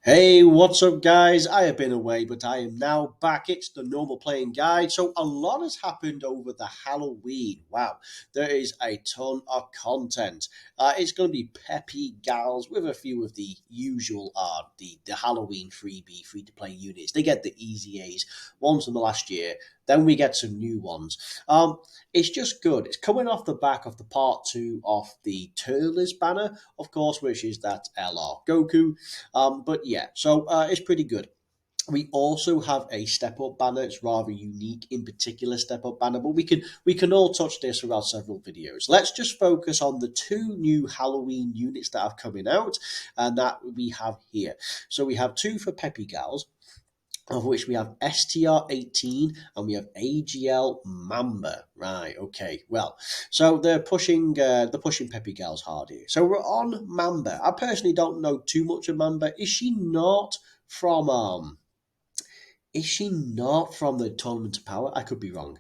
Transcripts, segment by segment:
Hey, what's up, guys? I have been away, but I am now back. It's the normal playing guide. So, a lot has happened over the Halloween. Wow, there is a ton of content. It's going to be Peppy gals with a few of the usual, the Halloween freebie, free to play units. They get the easy A's, ones from the last year. Then we get some new ones. It's just good. It's coming off the back of the part two of the Turles banner, of course, which is that LR Goku. But yeah, so it's pretty good. We also have a step up banner. It's rather unique in particular step up banner, but we can all touch this throughout several videos. Let's just focus on the two new Halloween units that are coming out and that we have here. So we have two for Peppy Gals, of which we have STR18 and we have AGL Mamba. Right, okay. Well, so they're pushing Peppy Gals hard here. So we're on Mamba. I personally don't know too much of Mamba. From um is she not from the Tournament of Power? I could be wrong.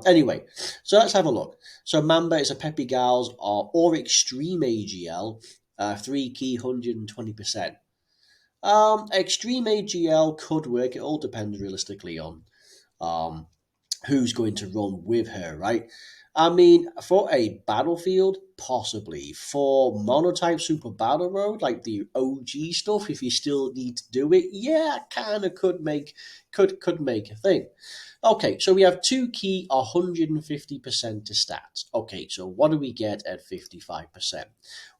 Anyway, so let's have a look. So Mamba is a Peppy Gals or Extreme AGL, 3 key 120%. Extreme AGL could work. It all depends realistically on um, who's going to run with her, right? I mean, for a battlefield, possibly. For monotype super battle road, like the OG stuff, if you still need to do it, yeah, kind of could make a thing. Okay, so we have two key 150% to stats. Okay, so what do we get at 55%?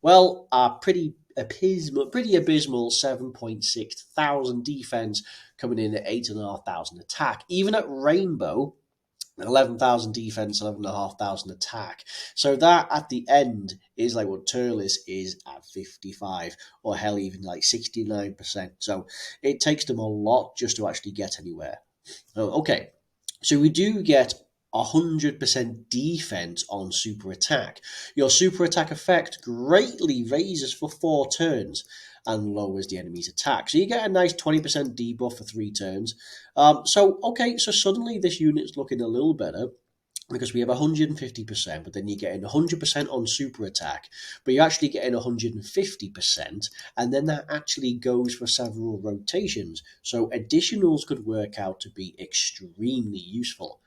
Well, pretty abysmal 7.6 thousand defense coming in at 8,500 attack. Even at Rainbow, 11,000 defense, 11,500 attack. So that at the end is like what Turles is at 55, or hell, even like 69%. So it takes them a lot just to actually get anywhere. Oh, okay. So we do get 100% defense on super attack. Your super attack effect greatly raises for 4 turns and lowers the enemy's attack. So you get a nice 20% debuff for 3 turns. So suddenly this unit's looking a little better because we have 150%, but then you're getting 100% on super attack, but you're actually getting 150%, and then that actually goes for several rotations. So additionals could work out to be extremely useful.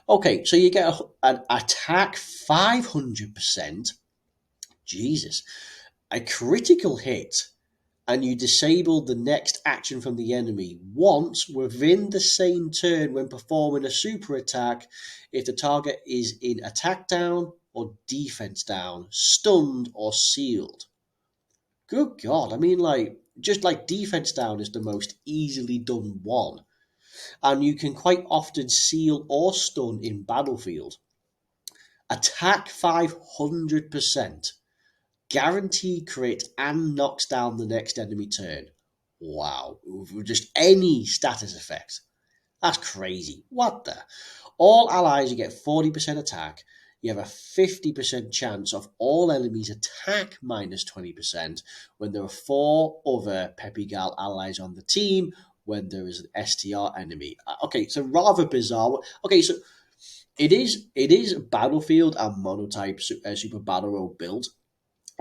Okay, so you get an attack 500%. Jesus. A critical hit, and you disable the next action from the enemy once within the same turn when performing a super attack if the target is in attack down or defense down, stunned or sealed. Good God, I mean, just like defense down is the most easily done one, and you can quite often seal or stun in battlefield. Attack 500%. Guaranteed crit and knocks down the next enemy turn. Wow. Just any status effect. That's crazy. What the? All allies, you get 40% attack. You have a 50% chance of all enemies attack minus 20% when there are 4 other Peppy Gal allies on the team when there is an STR enemy. Okay, so rather bizarre. Okay, so it is Battlefield and monotype Super Battle Road build,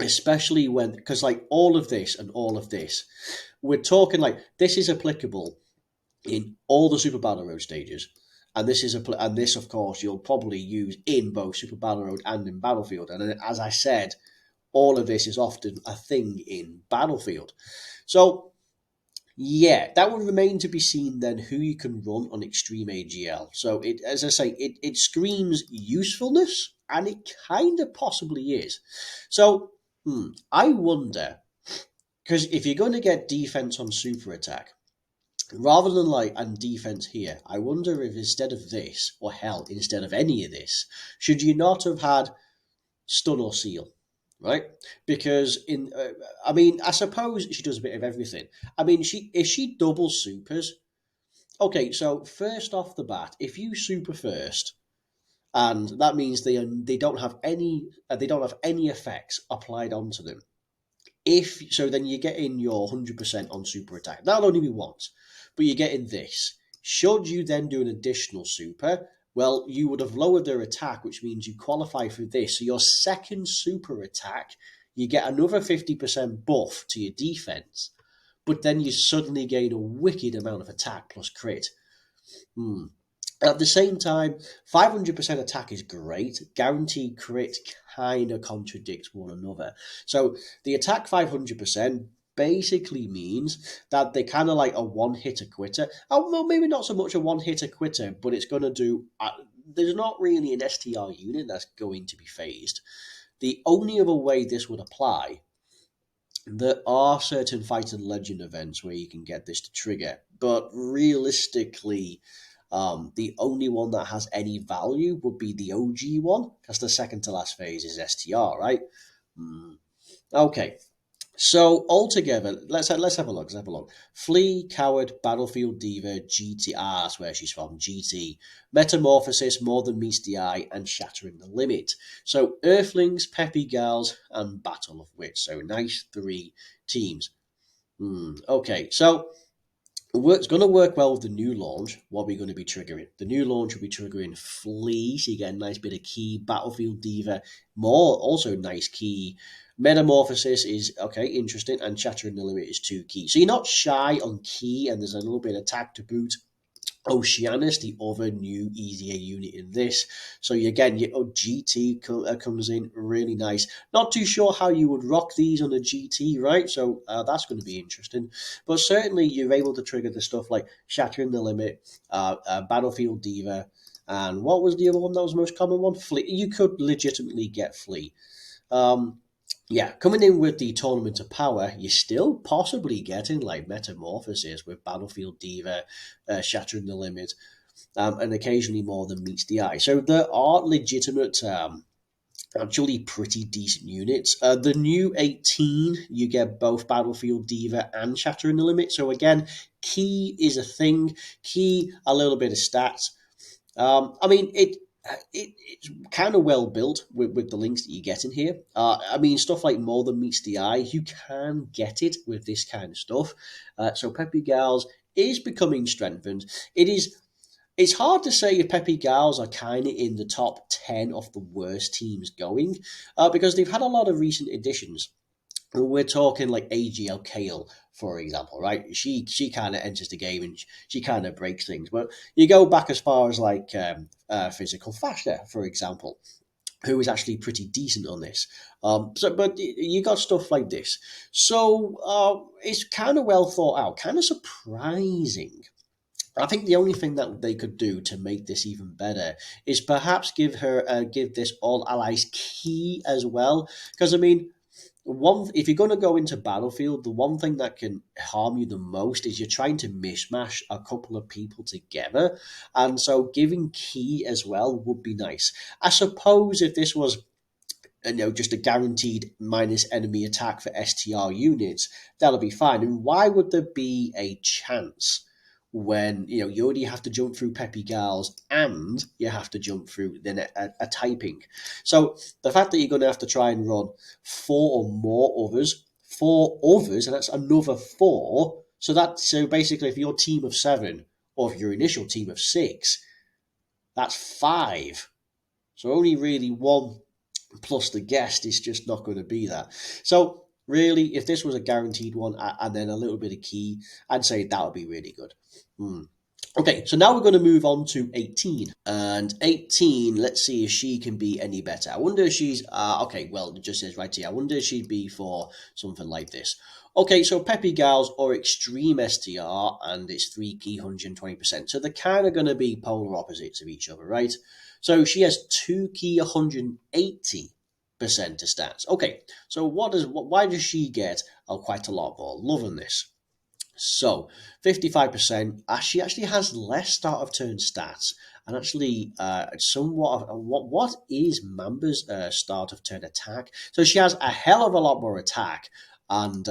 especially when, because like all of this and all of this, we're talking like this is applicable in all the Super Battle Road stages, and this of course you'll probably use in both Super Battle Road and in Battlefield. And as I said, all of this is often a thing in Battlefield. So yeah, that would remain to be seen then who you can run on Extreme AGL. So it, as I say, it screams usefulness, and it kind of possibly is. So I wonder, because if you're going to get defense on super attack, rather than like and defense here, I wonder if instead of this, or hell, instead of any of this, should you not have had stun or seal, right? Because I mean, I suppose she does a bit of everything. I mean, if she double supers, okay. So first off the bat, if you super first, and that means they don't have any effects applied onto them. If so, then you're getting your 100% on super attack. That'll only be once, but you're getting this. Should you then do an additional super, well, you would have lowered their attack, which means you qualify for this. So your second super attack, you get another 50% buff to your defense. but then you suddenly gain a wicked amount of attack plus crit. Hmm. At the same time, 500% attack is great. Guaranteed crit kind of contradicts one another. So the attack 500% basically means that they kind of like a one-hitter quitter. Oh, well, maybe not so much a one-hitter quitter, but it's going to do... there's not really an STR unit that's going to be phased. The only other way this would apply, there are certain Fight and Legend events where you can get this to trigger, but realistically, the only one that has any value would be the OG one, because the second to last phase is STR, right? Okay, so altogether, let's have a look. Let's have a look. Flea, Coward, Battlefield Diva, GT. That's where she's from. GT, Metamorphosis, More Than Meets the Eye, and Shattering the Limit. So Earthlings, Peppy Gals, and Battle of Wits. So nice 3 teams. Okay, so it's going to work well with the new launch. What are we going to be triggering? The new launch will be triggering Flea, so you get a nice bit of key. Battlefield Diva, more also nice key. Metamorphosis is, okay, interesting, and Shattering the Limit is 2 key. So you're not shy on key, and there's a little bit of attack to boot. Oceanus, the other new easier unit in this. So again, your GT comes in really nice. Not too sure how you would rock these on a GT, right? So that's going to be interesting. But certainly you're able to trigger the stuff like Shattering the Limit, Battlefield Diva, and what was the other one that was the most common one? Flea. You could legitimately get Flea. Yeah, coming in with the Tournament of Power, you're still possibly getting like Metamorphosis with Battlefield Diva, Shattering the Limit, and occasionally More Than Meets the Eye. So there are legitimate, actually pretty decent units. The new 18, you get both Battlefield Diva and Shattering the Limit. So again, key is a thing. Key, a little bit of stats. I mean, it's kind of well built with the links that you get in here. I mean, stuff like More Than Meets the Eye, you can get it with this kind of stuff. So Peppy Gals is becoming strengthened. It's hard to say if Peppy Gals are kind of in the top 10 of the worst teams going, because they've had a lot of recent additions. We're talking like AGL Kale, for example, right? She kind of enters the game and she kind of breaks things. But you go back as far as like Physical Fasher, for example, who is actually pretty decent on this. But you got stuff like this. So it's kind of well thought out, kind of surprising. I think the only thing that they could do to make this even better is perhaps give this All Allies key as well. Because I mean, if you're going to go into Battlefield, the one thing that can harm you the most is you're trying to mishmash a couple of people together, and so giving key as well would be nice. I suppose if this was just a guaranteed minus enemy attack for STR units, that'll be fine. And why would there be a chance when you already have to jump through Peppy Gals and you have to jump through then a typing? So the fact that you're going to have to try and run 4 or more others, and that's another 4. So basically, if you're a team of 7 or if your initial team of 6, that's 5. So only really 1 plus the guest is just not going to be that. So really, if this was a guaranteed one and then a little bit of key, I'd say that would be really good. Okay, so now we're going to move on to 18. And 18, let's see if she can be any better. I wonder if she's... okay, well, it just says right here. I wonder if she'd be for something like this. Okay, so Peppy Gals or Extreme STR, and it's 3 key, 120%. So they're kind of going to be polar opposites of each other, right? So she has 2 key, 180% to stats. Okay, so why does she get quite a lot more? Loving this. So 55%. She actually has less start of turn stats, and actually somewhat of what is Mamba's start of turn attack. So she has a hell of a lot more attack and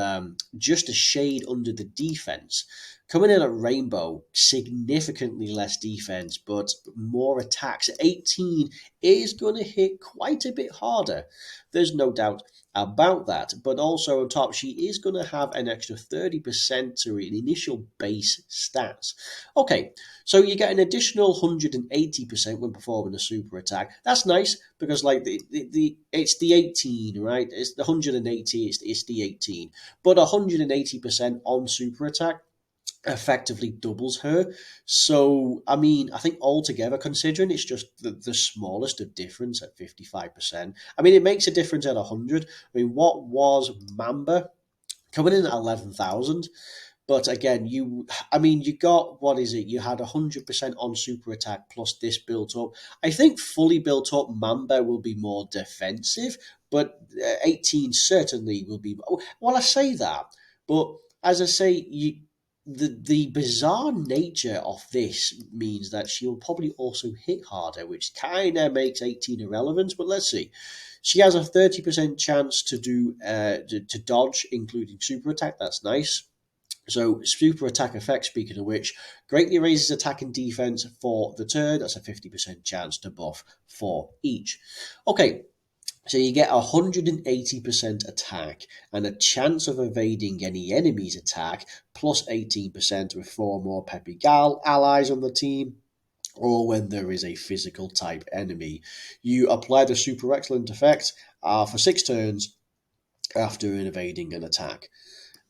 just a shade under the defense. Coming in at Rainbow, significantly less defense, but more attacks. 18 is going to hit quite a bit harder. There's no doubt about that. But also on top, she is going to have an extra 30% to her initial base stats. Okay, so you get an additional 180% when performing a super attack. That's nice because like the it's the 18, right? It's the 180, it's the 18. But 180% on super attack effectively doubles her. So, I mean, I think altogether, considering it's just the smallest of difference at 55%, I mean, it makes a difference at 100. I mean, what was Mamba coming in at 11,000? But again, I mean, you got, what is it? You had 100% on super attack plus this built up. I think fully built up Mamba will be more defensive, but 18 certainly will be. Well, I say that, but as I say, the bizarre nature of this means that she'll probably also hit harder, which kind of makes 18 irrelevant. But let's see. She has a 30% chance to do to dodge, including super attack. That's nice. So super attack effect, speaking of which, greatly raises attack and defense for the turn. That's a 50% chance to buff for each. Okay, so you get 180% attack and a chance of evading any enemy's attack, plus 18% with 4 more Peppy Gal allies on the team, or when there is a physical type enemy. You apply the super excellent effect for 6 turns after evading an attack.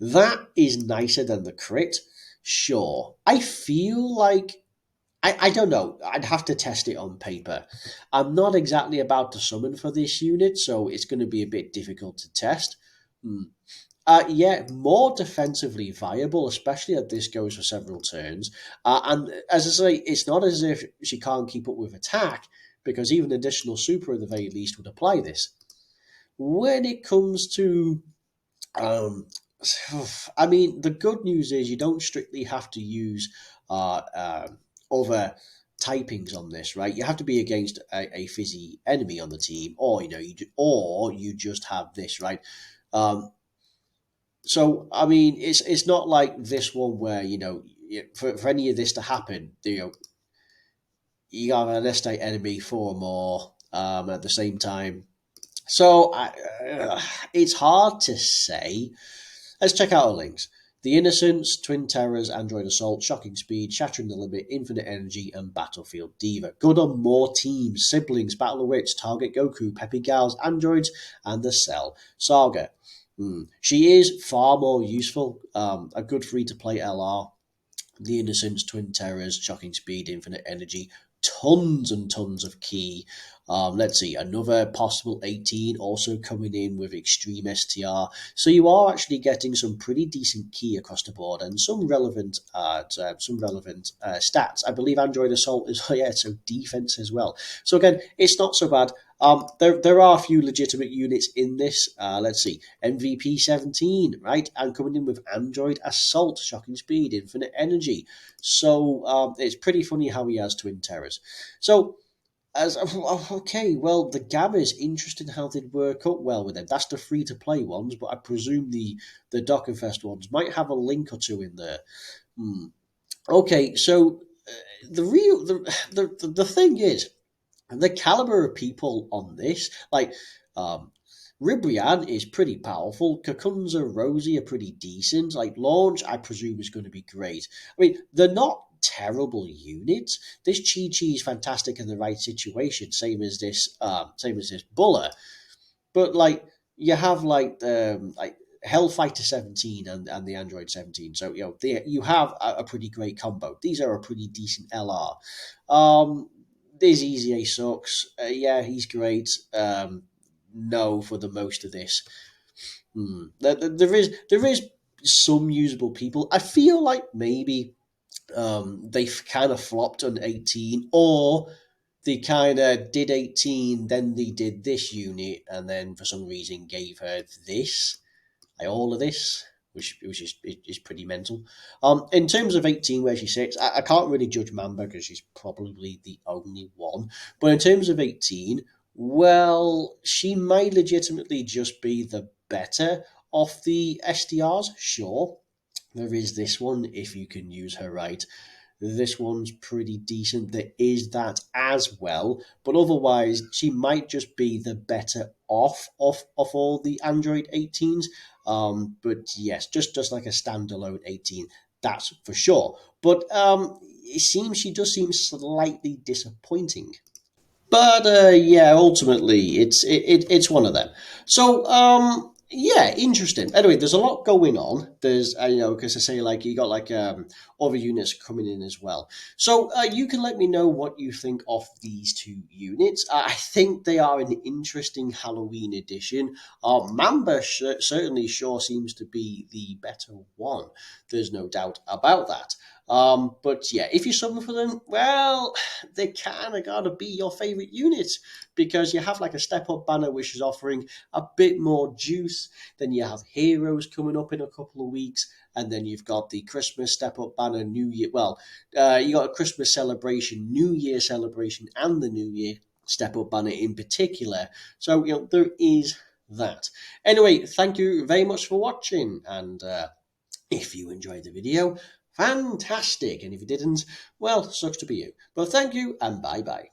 That is nicer than the crit, sure. I feel like I don't know. I'd have to test it on paper. I'm not exactly about to summon for this unit, so it's going to be a bit difficult to test. Hmm. Yeah, more defensively viable, especially as this goes for several turns. And as I say, it's not as if she can't keep up with attack, because even additional super at the very least would apply this. When it comes to um, I mean, the good news is you don't strictly have to use other typings on this, right? You have to be against a fizzy enemy on the team, or or you just have this, right? Um, so I mean, it's not like this one where for any of this to happen, you have an estate enemy four more at the same time. So it's hard to say. Let's check out our links. The Innocence, Twin Terrors, Android Assault, Shocking Speed, Shattering the Limit, Infinite Energy, and Battlefield Diva. Good on more teams, siblings, Battle of Wits, Target Goku, Peppy Gals, Androids, and the Cell Saga. She is far more useful, a good free-to-play LR. The Innocence, Twin Terrors, Shocking Speed, Infinite Energy, tons and tons of key. Let's see, another possible 18 also coming in with Extreme STR. So you are actually getting some pretty decent key across the board and some relevant stats. I believe Android Assault is so defense as well. So again, it's not so bad. There are a few legitimate units in this. Let's see, MVP 17, right? And coming in with Android Assault, Shocking Speed, Infinite Energy. So it's pretty funny how he has Twin Terrors. So okay, well the Gamma is interesting how they'd work up well with them. That's the free to play ones, but I presume the Dockenfest ones might have a link or two in there. Okay, so the thing is, the caliber of people on this, like Ribrianne is pretty powerful. Kakunza, Rosie are pretty decent. Like Launch, I presume is going to be great. I mean, they're not terrible units. This Chi Chi is fantastic in the right situation, same as this Buller. But like you have like Hellfighter 17 and the Android 17. So you have a pretty great combo. These are a pretty decent LR. This Easy A sucks. Yeah, he's great. No, for the most of this. There is some usable people. I feel like maybe they've kind of flopped on 18, or they kind of did 18, then they did this unit, and then for some reason gave her this, like all of this, which is pretty mental. In terms of 18, where she sits, I can't really judge Mamba because she's probably the only one. But in terms of 18, well, she might legitimately just be the better of the SDRs, sure. There is this one, if you can use her right. This one's pretty decent. There is that as well, but otherwise, she might just be the better off of all the Android 18s. But yes, just like a standalone 18, that's for sure. But it seems she does seem slightly disappointing. But yeah, ultimately, it's one of them. So yeah, interesting. Anyway, there's a lot going on. There's because I say like you got like other units coming in as well. So you can let me know what you think of these two units. I think they are an interesting Halloween edition. Mamba certainly sure seems to be the better one. There's no doubt about that. But yeah, if you summon for them, well, they kind of gotta be your favorite unit because you have like a step up banner which is offering a bit more juice. Then you have heroes coming up in a couple of weeks, and then you've got the Christmas step up banner, New Year. Well, you got a Christmas celebration, New Year celebration, and the New Year step up banner in particular. So there is that. Anyway, thank you very much for watching, and if you enjoyed the video, fantastic. And if you didn't, well, sucks to be you. But thank you and bye bye.